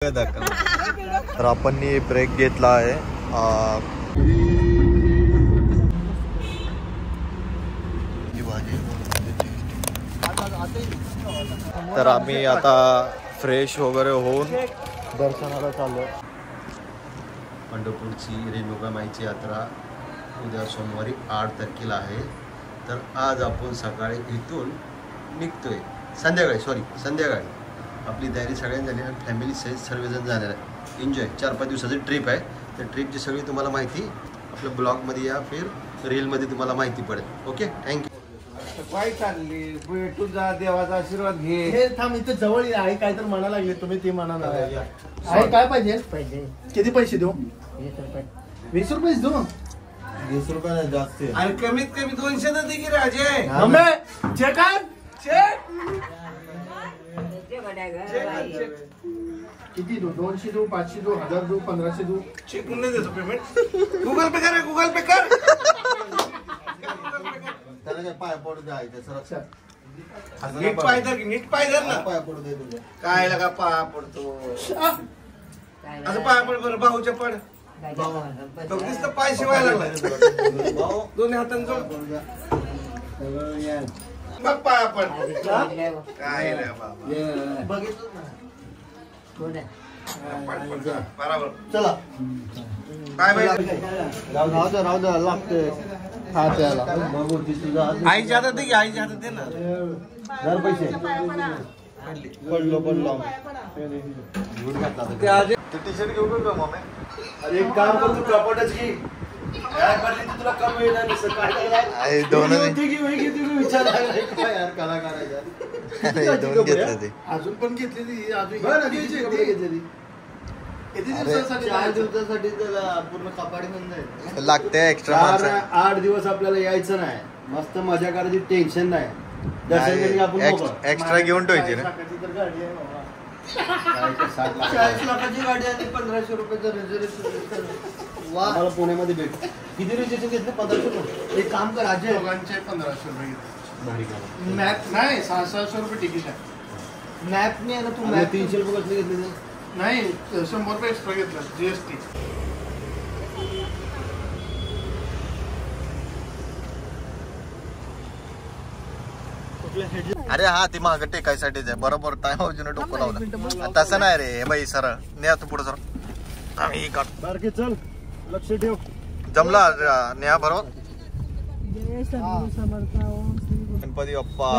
तर आपण ब्रेक घेतला आहे. तर आम्ही आता फ्रेश वगैरे होऊन दर्शनाला चाललो. पंढरपूरची रेणुका माईची यात्रा उद्या सोमवारी 8 तारखेला आहे. तर आज आपण सकाळी इथून निघतोय. संध्याकाळी आपली तयारी सगळ्यांनी झाली आहे. फॅमिली सहित सर्वजण जाणार आहे. एन्जॉय 4-5 दिवसाची ट्रिप आहे. तर ट्रिपची सगळी तुम्हाला माहिती आपल्या ब्लॉगमध्ये या फिर रीलमध्ये तुम्हाला माहिती पडेल. Okay, thank you. काय चालली भेटून जा, देवाचा आशीर्वाद घे. हे थांब, इथे जवळ आहे. काय तर म्हणा लागले तुम्ही, ते म्हणा आहे. काय पाहिजे? किती पैसे देऊ? 20 रुपये देऊ. 20 रुपये जास्त. अरे कमीत कमी 200 दे की राजे. चेक किती देऊ? 200 देऊ, 500 देऊ, 1000 देऊ, 1500 देऊ? चेक नाही देतो पेमेंट. गुगल पे कर, गुगल पे कर. त्याला काय पाय पडू द्यायचं सर. नीट पाय धर ना. पाय पडू दे तुझ्या. काय लगा पाया पडतो असं. पाया पड बरं, भाऊच्या पड. नुसतं पाय शिवायला लागलाय. दोन्ही हातांनी जोड. मग पाया पड. काय रे बाबा, बघितलं ना. बरोबर. चला काय बाई, राहू द्या लागते. आईच्या हातात दे की, आईच्या हातात दे ना. पैसे पडलो टी शर्ट घेऊ का मम्मी? अरे एक काम कर, तू कपाटच घे. तुला कमी विचार अजून पण घेतलेली. अजून किती दिवसासाठी? 4 दिवसासाठी पूर्ण कपाट बंद लागते. एक्स्ट्रा 8 दिवस आपल्याला यायचं नाही. मस्त मजा करायची, टेन्शन नाही. दर्शन आपण एक्स्ट्रा घेऊन ठेवायची ना. 40 लाखाची गाडी आणि 1500 रुपयाचं रिझर्वेशन. आम्हाला पुण्यामध्ये भेट. किती रिझर्वेशन घेतलं? 1500 रुपये. एक काम कर, अजय दोघांचे 1500 रुपये. मॅप नाही, 600 रुपये तिकीट आहे. मॅप नाही ना. तू मॅप 300 रुपये कसले घेतले? नाही, 100 रुपये एक्स्ट्रा घेतला जीएसटी. अरे हा, ती माग टेकायसाठीच आहे. बरोबर टाइम अजून डोकं लावलं. तसं नाही रे बाई. सर नेहा तू पुढे सर. आम्ही बारके चल, लक्ष ठेव. जमला नेहा बरोबर. गणपती बाप्पा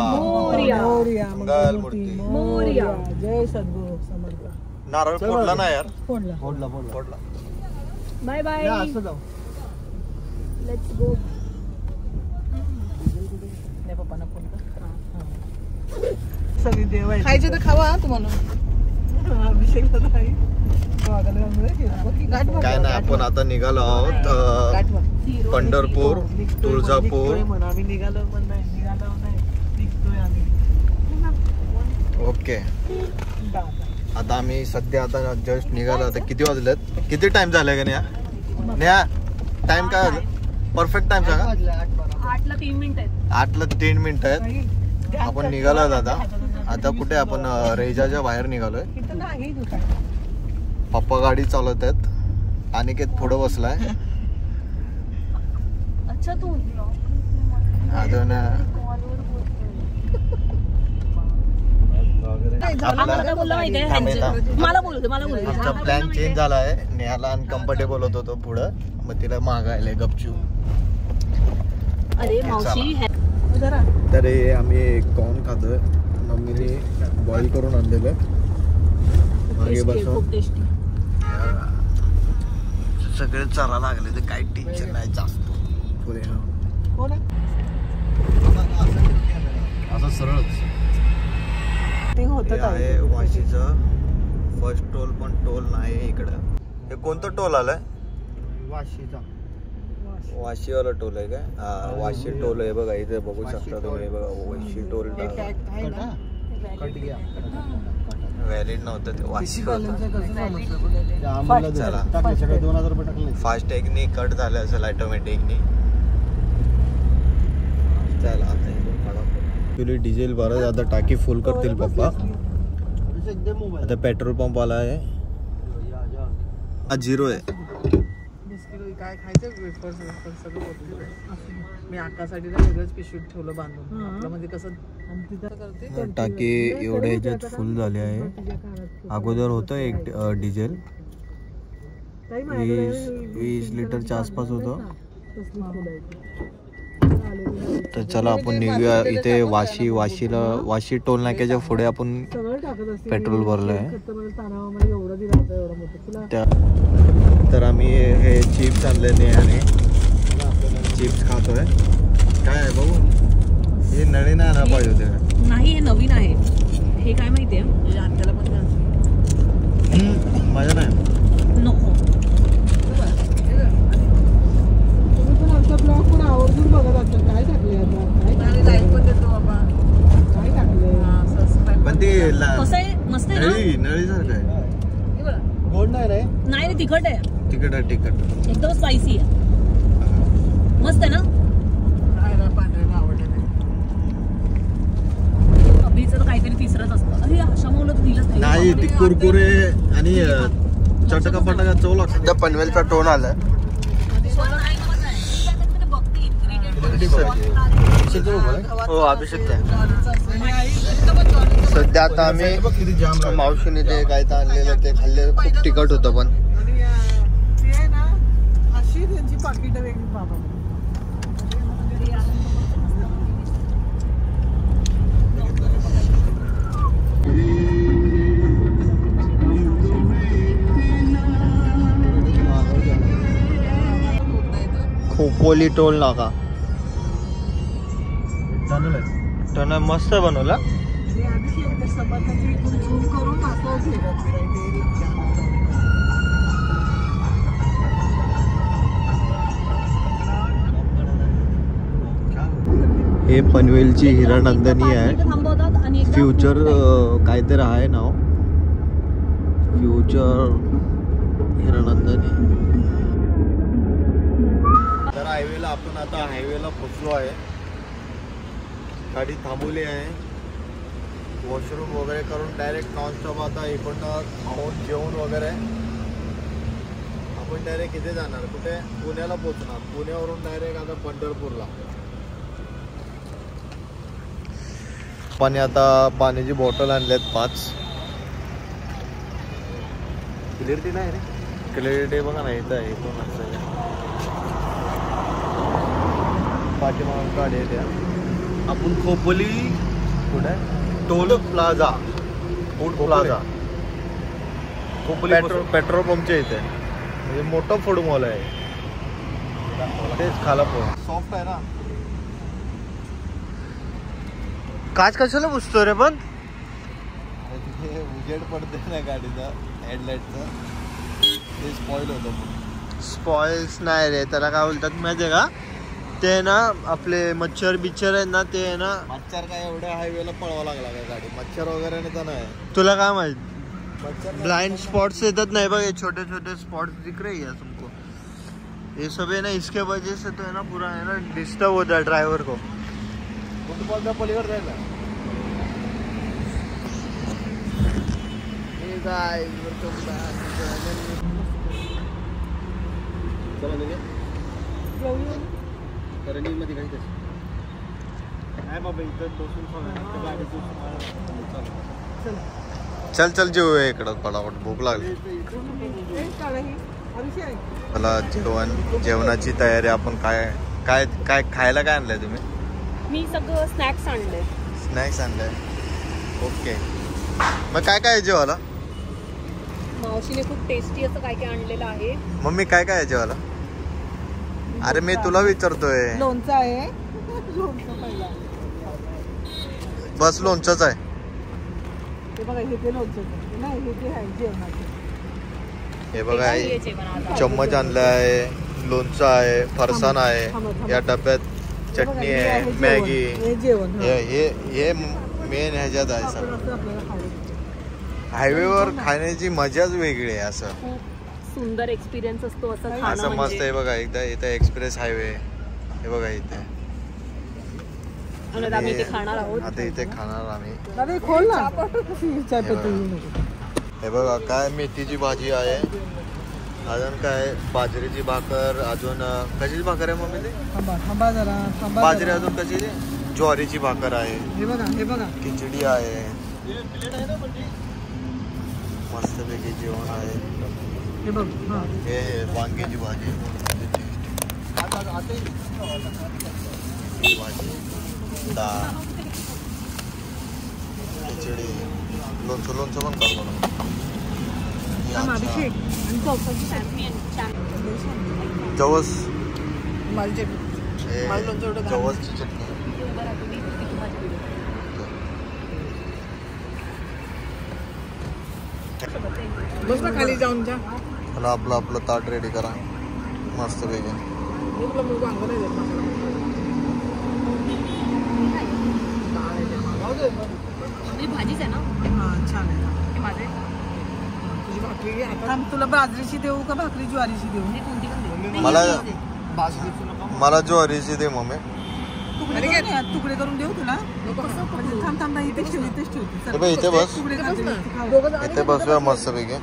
मंगल मूर्ती. जय सद्गुरु समर्थ. नारळ फोडला ना यार. फोडला. Bye bye. असं जाऊ. Let's go. नाही पप्पांना फोन कर. सगळी देव आहे. खायचे तर खावा तुम्हाला. अभिषेक नाही. काय नाही, आपण आता निघालो आहोत पंढरपूर, तुळजापूर. आम्ही निघालो पण नाही. निघतोय आम्ही. ओके, आता आम्ही सध्या आता जस्ट निघालो. आता किती वाजलेत? किती टाइम झालाय का नेहा? टाइम काय परफेक्ट टाइम सांगा. 8ला 3 मिनिटं आहेत. 8ला 3 मिनिटं आहेत. आपण निघालो दादा. आता कुठे? आपण रेजाच्या बाहेर निघालोय. पप्पा गाडी चालवत आहेत. अनिकेत पुढे बसलाय. अच्छा, तू अजून आमचा प्लॅन चेंज झाला आहे. नेहाला अनकम्फर्टेबल होत होतो पुढं, मग तिला मागायला गपचू. अरे मावशी. तर आम्ही कॉर्न खातोय. मम्मीने बॉईल करून आणलेलं. मागे बसून सगळे चला लागले. तर काही टेन्शन नाही जास्त. पुढे असं सरळच आहे. वाशीचं फर्स्ट टोल, पण टोल नाही इकडं. हे कोणतं टोल आलंय? वाशीचा. वाशीवाला टोल आहे काय? हा, वाशी टोल आहे बघा. इथे बघू शकता तुम्ही. बघा, वाशी टोल व्हॅलिड नव्हतं ते. वाशी फास्टॅगनी कट झालं असेल ऑटोमॅटिकनी. चला आता डिझेल भरत. आता टाकी फुल करतील पप्पा. आता पेट्रोल पंप आला आहे. 0 आहे. बिस्किट काय खायचं वेफर्स सगळं होतं. मी आकासाठी तर वेगळंच पिशवीत ठेवलं बांधून. आपलं म्हणजे कसं करते टाकी एवढ्या ह्याच्यात फुल झाले आहे. अगोदर होतं एक डिझेल 20 लिटरच्या आसपास होतं. तर चला आपण निघूया. इथे वाशी टोल नाक्याच्या पुढे आपण पेट्रोल भरलं आहे. तर आम्ही हे चिप्स आणलेले आणि चिप्स खातोय. काय आहे भाऊ हे नळी नाही आला पाहिजे होते. नाही हे नवीन आहे. हे काय माहितीये त्याला पण माझ्या नाही नको. ब्लॉग पण आवर्जून बघत असतात. काय टाकले काय टाकले पण ते कसं आहे मस्त आहे ना. नळी सारखं आहे. गोड नाही रे. नाही तिखट आहे. तिखट आहे तिखट एकदम स्पायसी आहे. मस्त आहे ना. अभिचं तर काहीतरी तिसरंच असतं. अरे अशा मुलं तर दिलंच नाही. ती कुरकुरे आणि चटका पटका चव लागतं. पनवेलचा टोन आलाय. हो अभिषेक सध्या आता आम्ही मावशीने ते काय तर आणलेलं ते खाल्ले. खूप तिखट होतं पण अशी त्यांची पाकिट वेगळी बाबा. खोपोली टोल नाका टन मस्त बनवला. हे पनवेलची हिरानंदिनी आहे. फ्युचर काहीतरी आहे नाव. फ्युचर हिरानंदिनी. तर हायवेला आपण आता हायवेला पोचलो आहे. गाडी थांबवली आहे. वॉशरूम वगैरे करून डायरेक्ट नॉनस्टॉप आता इकडनं खाऊन जेवण वगैरे आपण डायरेक्ट इथे जाणार. कुठे पुण्याला पोचणार. पुण्यावरून डायरेक्ट आता पंढरपूरला. पाणी आता पाण्याची बॉटल आणल्यात 5. क्लिअरिटी नाही रे. क्लिअरिटी बघा ना इथं आहे. पाठीमागून गाडी आहे त्या. आपण खोपोली कुठे toll plaza food plaza Khopoli petrol पंपच्या इथे म्हणजे मोठं फूड मॉल आहे. तेच खाला सॉफ्ट आहे ना. काच कशाला पुसतो रे पण. तिथे उजेड पडते ना गाडीचा हेडलाईटचा. ते स्पॉइल होतं. स्पॉइल्स नाही रे त्याला काय बोलतात माहिती आहे का. ते ना आपले मच्छर बिच्छर आहेत ना. ते ना मच्छर काय एवढ्या हायवेला पळवा लागला का गाडी. मच्छर वगैरे नाही तर नाही. तुला काय माहित ब्लाइंड स्पॉट्स येतात नाही बघ. छोटे छोटे स्पॉट्स दिख रहे हैं तुमको. ये सब है ना इसके वजह से तो है ना पूरा है ना डिस्टर्ब होता है ड्राइवर को. फुटबॉलचा पलीकडे जाईल ना. मध्ये काही बाबा इथं चल चल जेवूया इकडं पटापट. भूक लागली मला. जेवणाची तयारी. आपण काय काय काय खायला काय आणलंय तुम्ही. मी सगळं स्नॅक्स आणलंय. स्नॅक्स आणलंय. ओके. मग काय काय आहे जेवायला. मावशीने खूप टेस्टी असं काय काय आणलेलं आहे. मम्मी काय काय आहे जेवायला. अरे मी तुला विचारतोय. लोणचं आहे. लोणचं पहिला बस लोणचंच आहे. ते बघा हे ते लोणचं नाही. हे ते आहे जेवणाचं. हे बघा चम्मच आणला आहे. लोणचं आहे. फरसाण आहे. या डब्यात चटणी आहे. मॅगी. हे मेन ह्याच्यात आहे सर. हायवेवर खाण्याची मजाच वेगळी आहे. असं सुंदर एक्सपिरियन्स असतो असं मस्त आहे बघा. एकदा इथे एक्सप्रेस हायवे. हे बघा इथे. आता इथे खाणार आम्ही. खोल ना. हे बघा काय मेथीची भाजी आहे. अजून काय बाजरीची भाकर, अजून कशाची भाकर आहे मम्मी ते? थांबा जरा थांबा. बाजरी अजून कशाची? ज्वारीची भाकर आहे, हे बघा खिचडी आहे, मस्तपैकी जेवण आहे. हे बघ. हे वांग्याची भाजी, डाळ, खिचडी, लोणचं पण काढतो ना. जवस, माझी जवसची चटणी. बस ना खाली जाऊन जा. मला आपलं ताट रेडी करा मस्त पैकी. भाजीच आहे ना. छान आहे. हे माझे तुझी भाकरी घे आता. तुला बाजरीची देऊ का भाकरी ज्वारीची देऊ? कोणती पण देऊ. मला ज्वारीची दे मम्मी. तुकडे करून देऊ तुला. थांब इथेच ठेव. इथे बस, तुकडे इथे बसूया मस्त पैकी.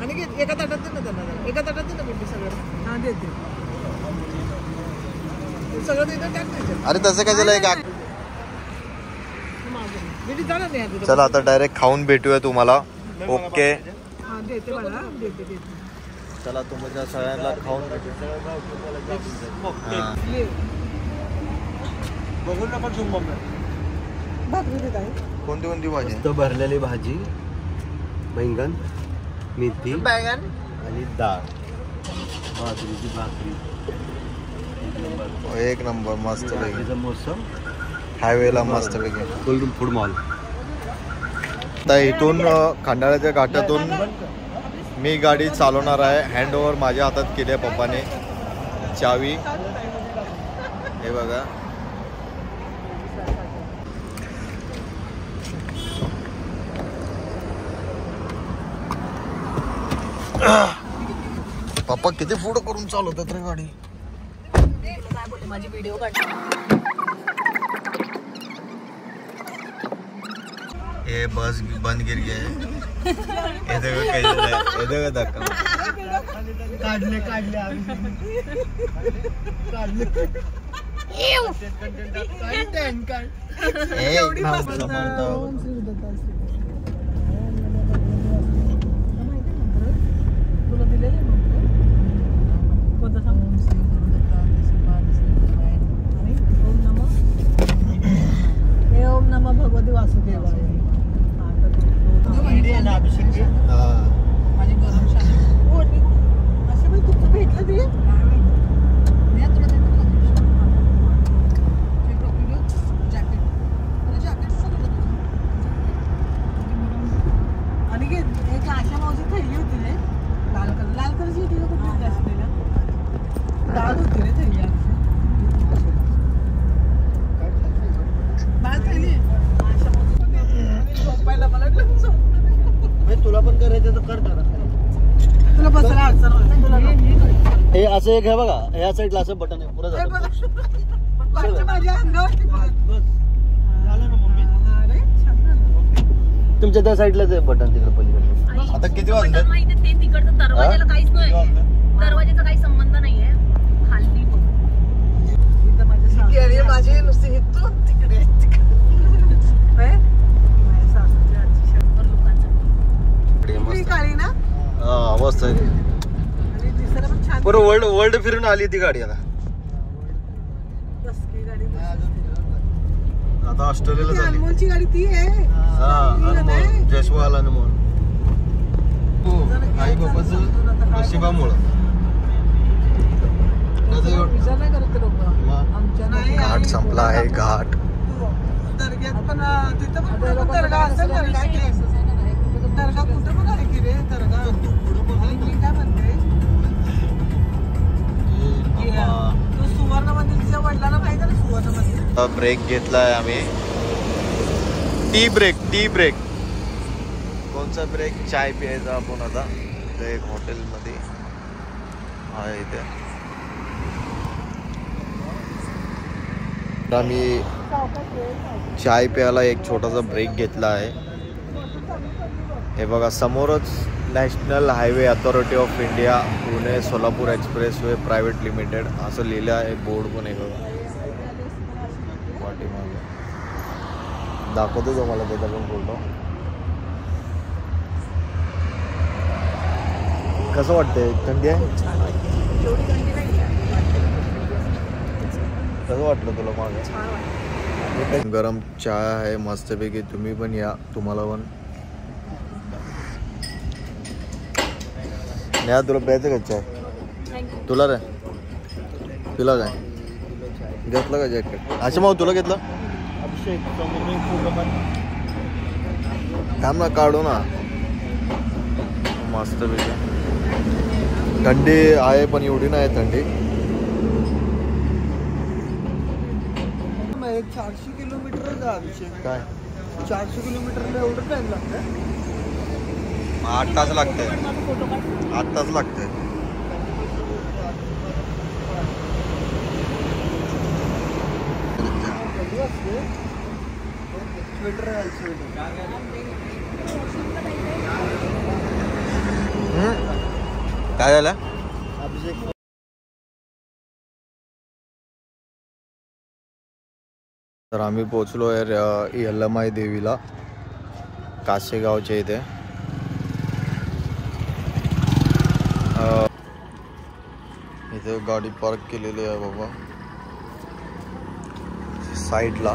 आणि एका ताटात दे ना त्यांना. एका ताटात दे ना बिड्डी सगळं. हा देते सगळं देतो टाक. अरे तसं काय झालं एक. बिड्डी जा ना नाही. चला आता डायरेक्ट खाऊन भेटूया तुम्हाला. ओके हा देते मला. देते. चला तुमच्या सगळ्यांना खाऊन भेटूया. बघून नका झुम भाकरी देत आहे. कोणती भाजी? तो भरलेली भाजी, बैंगन, मेथी बैंगन आणि डाळ, बाजरीची भाकरी. एक नंबर मस्त पैकी. मोसम हायवेला मस्त पैकी. Cold food mall. आता इथून खंडाळ्याच्या घाटातून मी गाडी चालवणार आहे. हँडओव्हर माझ्या हातात केली आहे पप्पाने. चावी हे बघा. पप्पा किती पुढं करून चालवतात रे गाडी. काय बोलले माझी व्हिडिओ काढ. ये बस बंद गिर गया है. ये देखो धक्का. काढले तुला दिलेलं ओम नमः भगवती वासुदेवाय. माझी गरम शाली असे पण तुला भेटलं ते. आणि एक आशा मावशी थैली होती रे लाल कलरची होती का कुठली असलेल्या लाल होती रे थैली. तुला पण करायचं तर कर जरा. तुला बसायला अडचण. हे असं एक आहे बघा, या साईडला असं बटन आहे पुढे जातं. माझ्या अंगावरती झालं ना मम्मी. तुमच्या त्या साईडलाच आहे बटन तिकडे पलीकडे. आता किती वाजले? माहिती ते तिकडचं दरवाजाला काहीच नाही. दरवाजाचा काही संबंध नाहीये. खाली अरे माझी नुसती इथून तिकडे काळी ना. हा मस्त आहे. दिसायला पण छान. बरं वर्ल्ड फिरून आली ती गाडी. आता ऑस्ट्रेलियाला झाली. अनमोलची गाडी ती आहे. जयस्वाल अनमोल. आई बाबाचं नशिबामुळं. विचार नाही करत ते लोक. आमच्या नाही. घाट संपला आहे. घाट दर्ग्यात पण तिथं पण दर्गा असेल. दर्गा कुठं पण आहे की रे. दर्गा मी काय म्हणते तू सुवर्ण मंदिर तिच्या वडिलांना माहिती ना. सुवर्ण मंदिर. ब्रेक घेतलाय आम्ही. Tea break. कोणचा ब्रेक? चाय प्यायचा आपण आता. इथे एक हॉटेलमध्ये आहे. इथे आम्ही चाय प्यायला एक छोटासा ब्रेक घेतला आहे. हे बघा समोरच national highway authority of India Pune Solapur expressway private limited असं लिहिलं आहे. बोर्ड पण आहे बघा पाठीमागे. दाखवतो तुम्हाला त्याचा पण फोटो. कसं वाटतंय? थंडी आहे? कसं वाटलं तुला मागे? गरम चहा आहे मस्तपैकी. तुम्ही पण या, तुम्हाला पण. नाही तुला प्यायचं का चाय? तुला रे तुला काय घेतलं का जॅकेट? अच्छा भाऊ तुला घेतलं? थांब ना काढू ना. मस्तपैकी. थंडी आहे पण एवढी नाही थंडी. 400 किलोमीटर काय 400 किलोमीटरला एवढं टाइम लागतं? 8 तास लागते. 8 तास लागते. काय झालं? तर आम्ही पोचलो आहे यल्लमाई देवीला कासेगावच्या इथे. इथे गाडी पार्क केलेली आहे बाबा साईडला.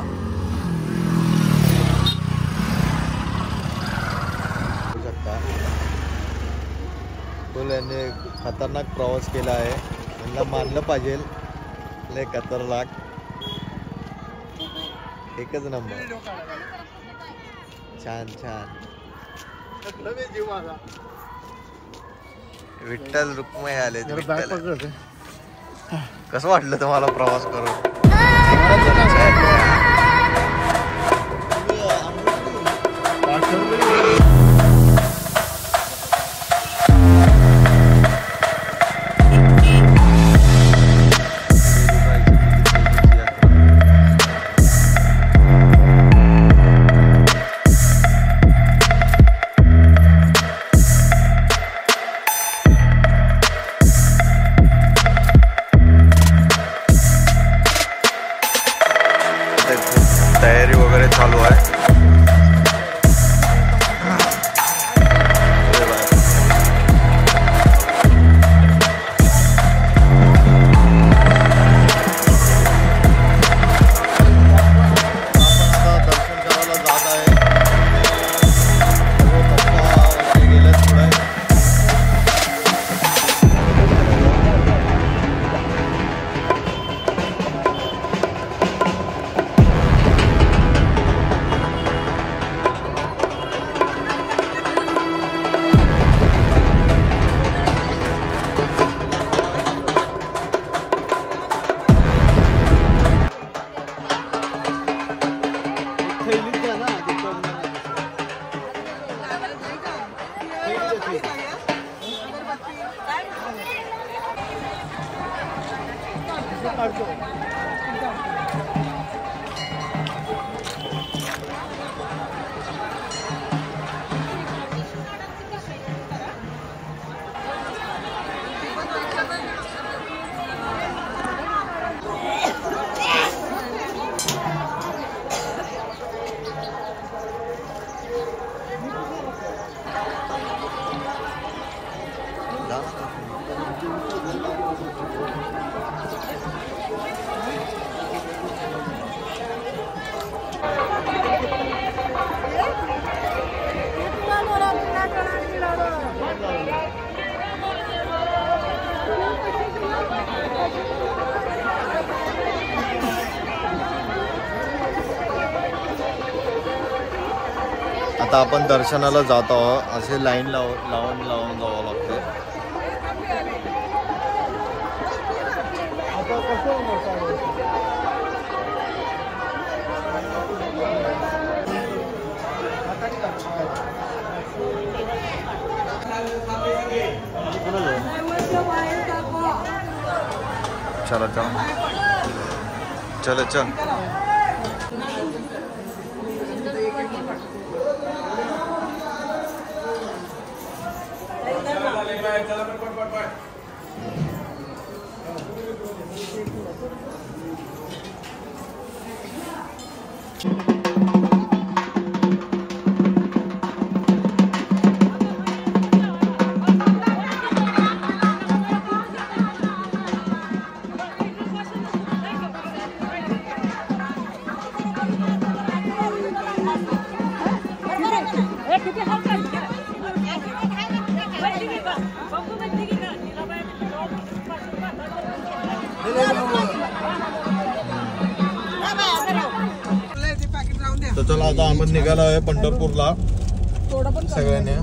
फुल यांनी खतरनाक प्रवास केला आहे. यांना मानलं पाहिजे. लय खतरनाक. एकच नंबर. छान छान. विठ्ठल रुक्मिणी आले. कसं वाटलं तुम्हाला प्रवास करून? तयारी वगैरे चालू आहे. आता आपण दर्शनाला जात आहोत. असे लाईन लावून जावं लागते. चला चल चल. तर चला आता आपण निघालो आहे पंढरपूरला सगळ्यांनी